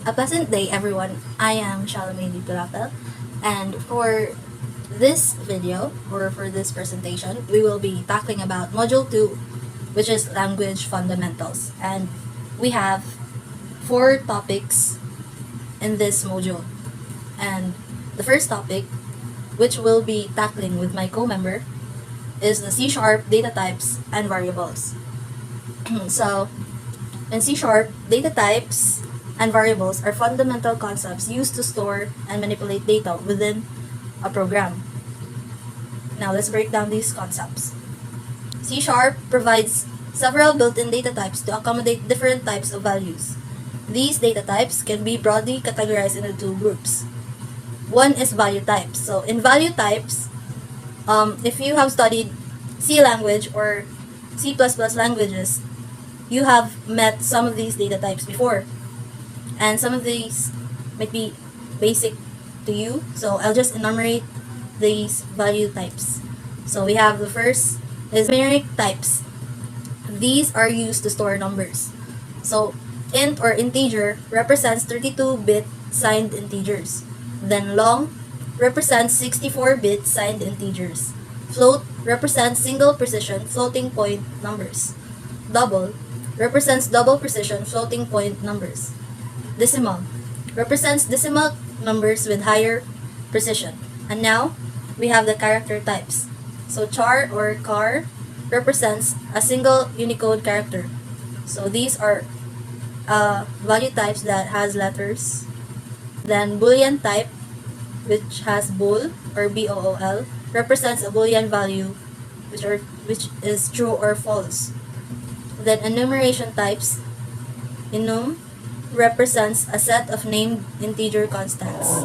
A pleasant day, everyone. I am Charlamagne Durapel, and for this video or for this presentation, we will be tackling about Module 2, which is Language Fundamentals. And we have four topics in this module. And the first topic, which we'll be tackling with my co-member, is the C# data types and variables. So, in C#, data types and variables are fundamental concepts used to store and manipulate data within a program. Now let's break down these concepts. C# provides several built-in data types to accommodate different types of values. These data types can be broadly categorized into two groups. One is value types. So in value types, if you have studied C language or C++ languages, you have met some of these data types before. And some of these might be basic to you. So I'll just enumerate these value types. So we have the first is numeric types. These are used to store numbers. So int or integer represents 32-bit signed integers. Then long represents 64-bit signed integers. Float represents single precision floating point numbers. Double represents double precision floating point numbers. Decimal represents decimal numbers with higher precision. And now, we have the character types. So char or char represents a single Unicode character. So these are value types that has letters. Then Boolean type, which has bool or bool, represents a Boolean value which is true or false. Then enumeration types, enum represents a set of named integer constants.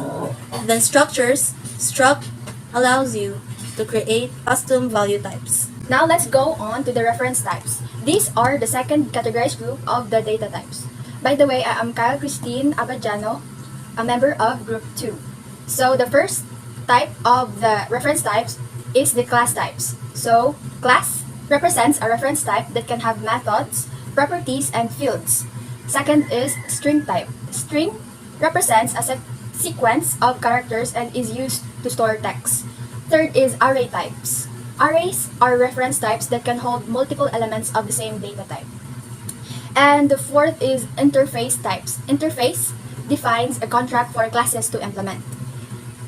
Then structures, struct allows you to create custom value types. Now let's go on to the reference types. These are the second categorized group of the data types. By the way, I am Kyle Christine Abadjano, a member of Group 2. So the first type of the reference types is the class types. So class represents a reference type that can have methods, properties, and fields. Second is string type. String represents a sequence of characters and is used to store text. Third is array types. Arrays are reference types that can hold multiple elements of the same data type. And the fourth is interface types. Interface defines a contract for classes to implement.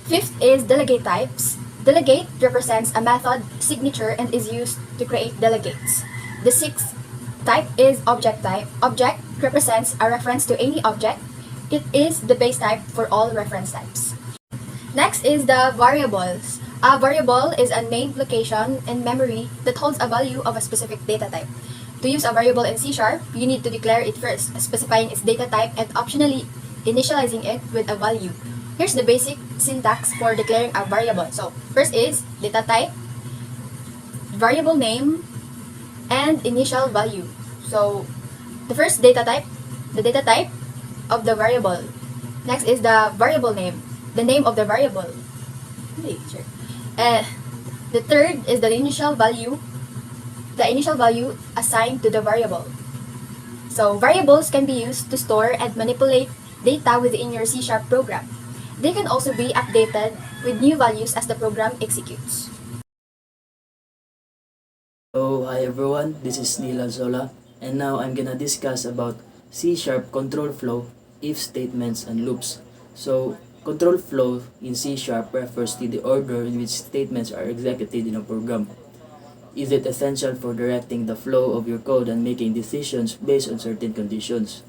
Fifth is delegate types. Delegate represents a method signature and is used to create delegates. The sixth type is object type. Object represents a reference to any object. It is the base type for all reference types. Next is the variables. A variable is a named location in memory that holds a value of a specific data type. To use a variable in C#, you need to declare it first, specifying its data type and optionally initializing it with a value. Here's the basic syntax for declaring a variable. So first is data type, variable name, and initial value. So the first data type, the data type of the variable. Next is the variable name, the name of the variable. Okay, sure. The third is the initial value assigned to the variable. So variables can be used to store and manipulate data within your C# program. They can also be updated with new values as the program executes. So hi everyone, this is Neil Alzola, and now I'm gonna discuss about C# control flow, if statements, and loops. So control flow in C# refers to the order in which statements are executed in a program. Is it essential for directing the flow of your code and making decisions based on certain conditions?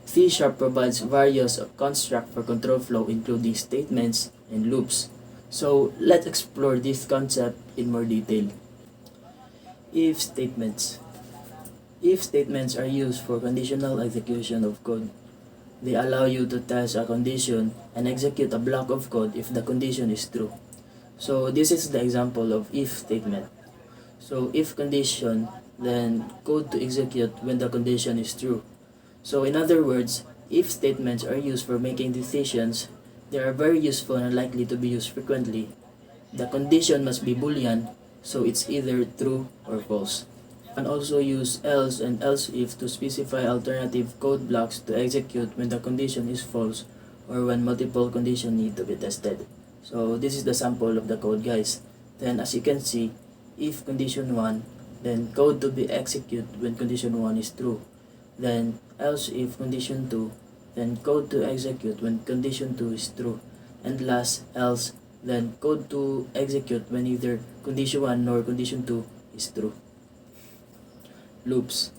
C# provides various constructs for control flow including statements and loops. So let's explore this concept in more detail. If statements. If statements are used for conditional execution of code. They allow you to test a condition and execute a block of code if the condition is true. So this is the example of if statement. So if condition, then code to execute when the condition is true. So in other words, if statements are used for making decisions, they are very useful and likely to be used frequently. The condition must be Boolean, so it's either true or false. can also use else and else if to specify alternative code blocks to execute when the condition is false or when multiple conditions need to be tested. So this is the sample of the code, guys. Then as you can see, if condition 1, then code to be executed when condition 1 is true. Then else if condition 2, then code to execute when condition 2 is true. And last, else, then code to execute when either condition 1 or condition 2 is true. Loops.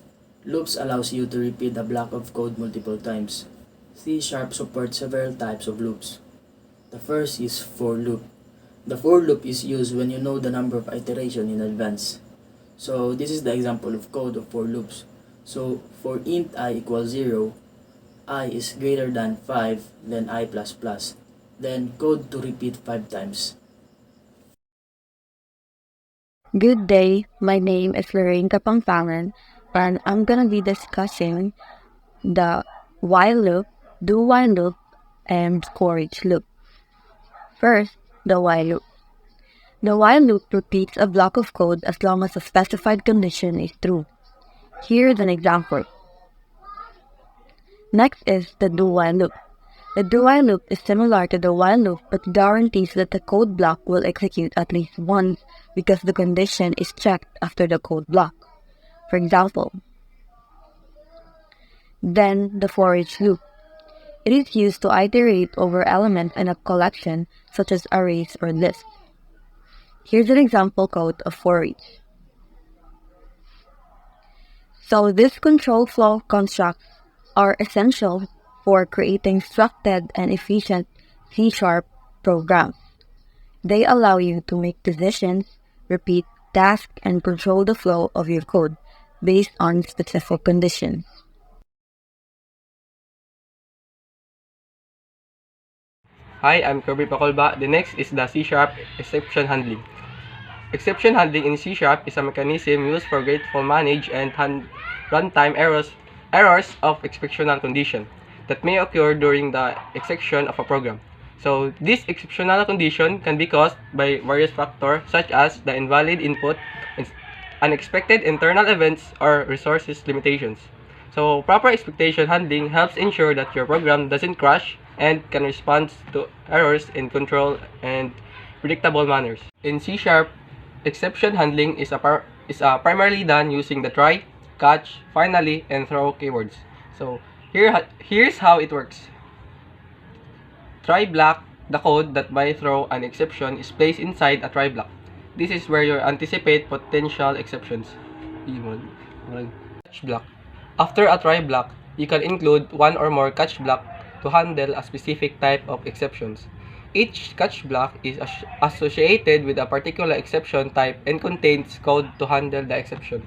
Loops allows you to repeat a block of code multiple times. C# supports several types of loops. The first is for loop. The for loop is used when you know the number of iterations in advance. So this is the example of code of for loops. So for int I equals 0, I is greater than 5, then I++. Then code to repeat 5 times. Good day, my name is Lorraine Kapampangan, and I'm gonna be discussing the while loop, do while loop, and for each loop. First, the while loop. The while loop repeats a block of code as long as a specified condition is true. Here's an example. Next is the do while loop. The do while loop is similar to the while loop but guarantees that the code block will execute at least once because the condition is checked after the code block. For example, then the for each loop. It is used to iterate over elements in a collection such as arrays or lists. Here's an example code of for each. So these control flow constructs are essential for creating structured and efficient C# programs. They allow you to make decisions, repeat tasks, and control the flow of your code based on specific conditions. Hi, I'm Kirby Pacolba. The next is the C# exception handling. Exception handling in C# is a mechanism used for grateful manage and runtime errors of exceptional condition that may occur during the execution of a program. So this exceptional condition can be caused by various factors such as the invalid input, unexpected internal events, or resources limitations. So proper expectation handling helps ensure that your program doesn't crash and can respond to errors in control and predictable manners. In C#, exception handling is primarily done using the try, catch, finally, and throw keywords. So here's how it works. Try block, the code that by throw an exception is placed inside a try block. This is where you anticipate potential exceptions. Catch block. After a try block, you can include one or more catch block to handle a specific type of exceptions. Each catch block is associated with a particular exception type and contains code to handle the exception.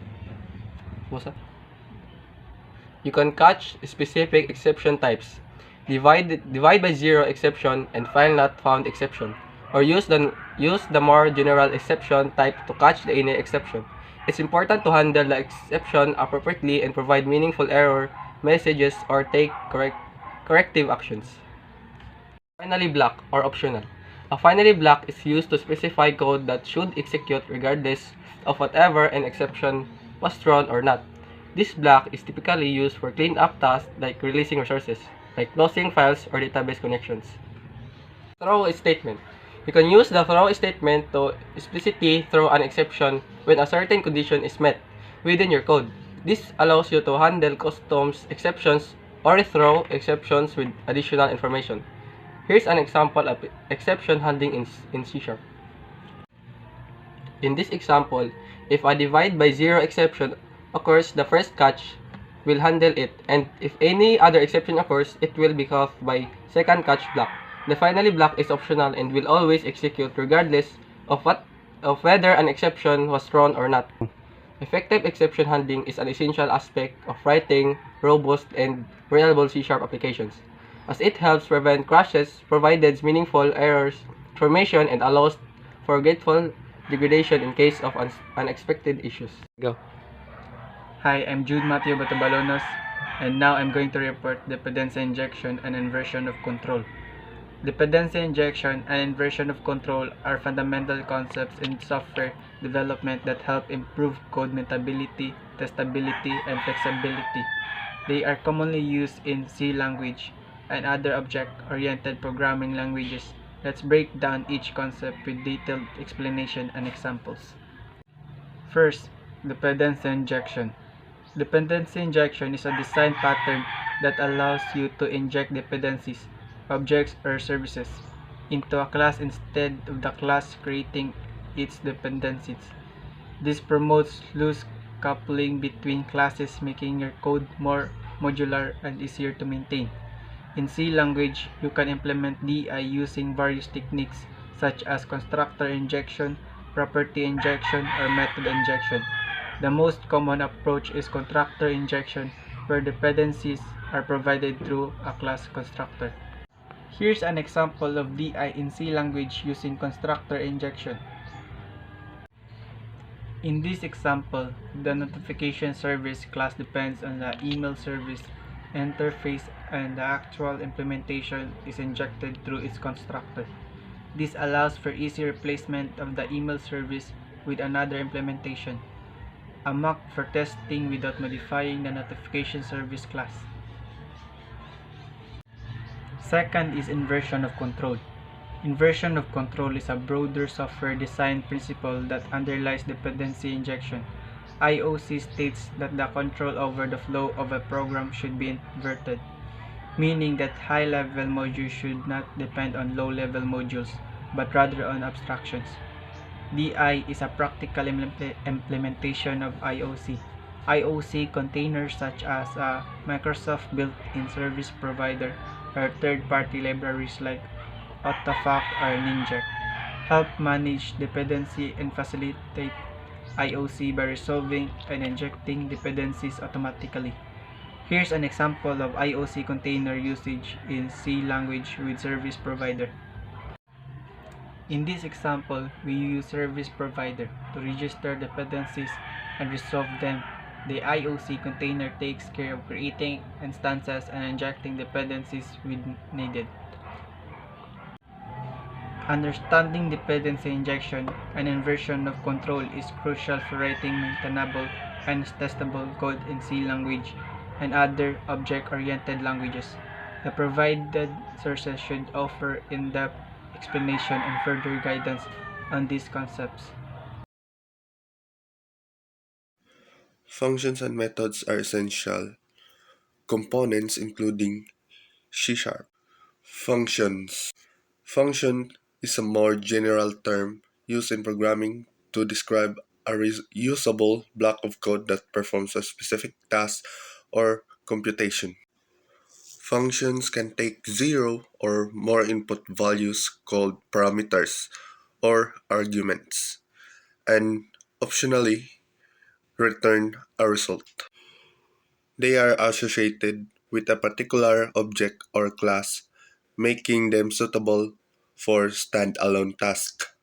You can catch specific exception types, divide by 0 exception and file not found exception, or use the more general exception type to catch any exception. It's important to handle the exception appropriately and provide meaningful error messages or take corrective actions. Finally block or optional. A finally block is used to specify code that should execute regardless of whatever an exception was thrown or not. This block is typically used for cleanup tasks like releasing resources, like closing files or database connections. Throw statement. You can use the throw statement to explicitly throw an exception when a certain condition is met within your code. This allows you to handle custom exceptions or throw exceptions with additional information. Here's an example of exception handling in C#. In this example, if a divide by 0 exception occurs, the first catch will handle it, and if any other exception occurs, it will be caught by second catch block. The finally block is optional and will always execute regardless of whether an exception was thrown or not. Effective exception handling is an essential aspect of writing robust and reliable C# applications, as it helps prevent crashes, provides meaningful errors information, and allows for grateful degradation in case of unexpected issues. Go. Hi, I'm Jude Matthew Batabalonos, and now I'm going to report dependency injection and inversion of control. Dependency injection and inversion of control are fundamental concepts in software development that help improve code mutability, testability, and flexibility. They are commonly used in C language and other object-oriented programming languages. Let's break down each concept with detailed explanation and examples. First, dependency injection. Dependency injection is a design pattern that allows you to inject dependencies, objects, or services into a class instead of the class creating its dependencies. This promotes loose coupling between classes, making your code more modular and easier to maintain. In C language, you can implement DI using various techniques such as constructor injection, property injection, or method injection. The most common approach is constructor injection, where dependencies are provided through a class constructor. Here's an example of DI in C language using constructor injection. In this example, the notification service class depends on the email service interface and the actual implementation is injected through its constructor. This allows for easy replacement of the email service with another implementation, a mock for testing without modifying the notification service class. Second is inversion of control. Inversion of control is a broader software design principle that underlies dependency injection. IOC states that the control over the flow of a program should be inverted, meaning that high-level modules should not depend on low-level modules, but rather on abstractions. DI is a practical implementation of IOC. IOC containers such as a Microsoft built-in service provider or third-party libraries like Autofac or Ninject help manage dependency and facilitate IOC by resolving and injecting dependencies automatically. Here's an example of IOC container usage in C language with service provider. In this example, we use service provider to register dependencies and resolve them. The IOC container takes care of creating instances and injecting dependencies when needed. Understanding dependency injection and inversion of control is crucial for writing maintainable and testable code in C language and other object-oriented languages. The provided sources should offer in-depth explanation and further guidance on these concepts. Functions and methods are essential components including C Sharp. Functions. Function is a more general term used in programming to describe a usable block of code that performs a specific task or computation. Functions can take zero or more input values called parameters or arguments, and optionally return a result. They are associated with a particular object or class, making them suitable for standalone tasks.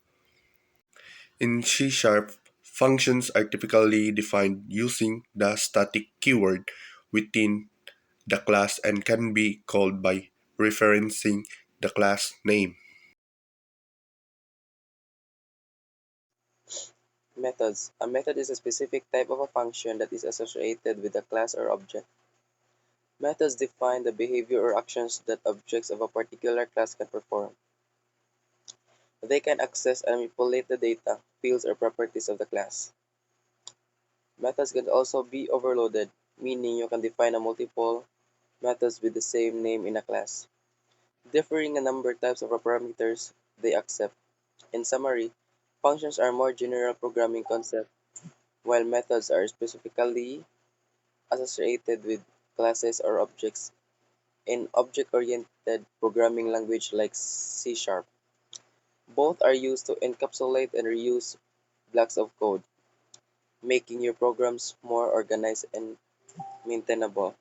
In C Sharp, functions are typically defined using the static keyword within the class and can be called by referencing the class name. Methods. A method is a specific type of a function that is associated with a class or object. Methods define the behavior or actions that objects of a particular class can perform. They can access and manipulate the data, fields, or properties of the class. Methods can also be overloaded, meaning you can define a multiple methods with the same name in a class, differing in number types of parameters they accept. In summary, functions are more general programming concept, while methods are specifically associated with classes or objects in object-oriented programming language like C Sharp. Both are used to encapsulate and reuse blocks of code, making your programs more organized and maintainable.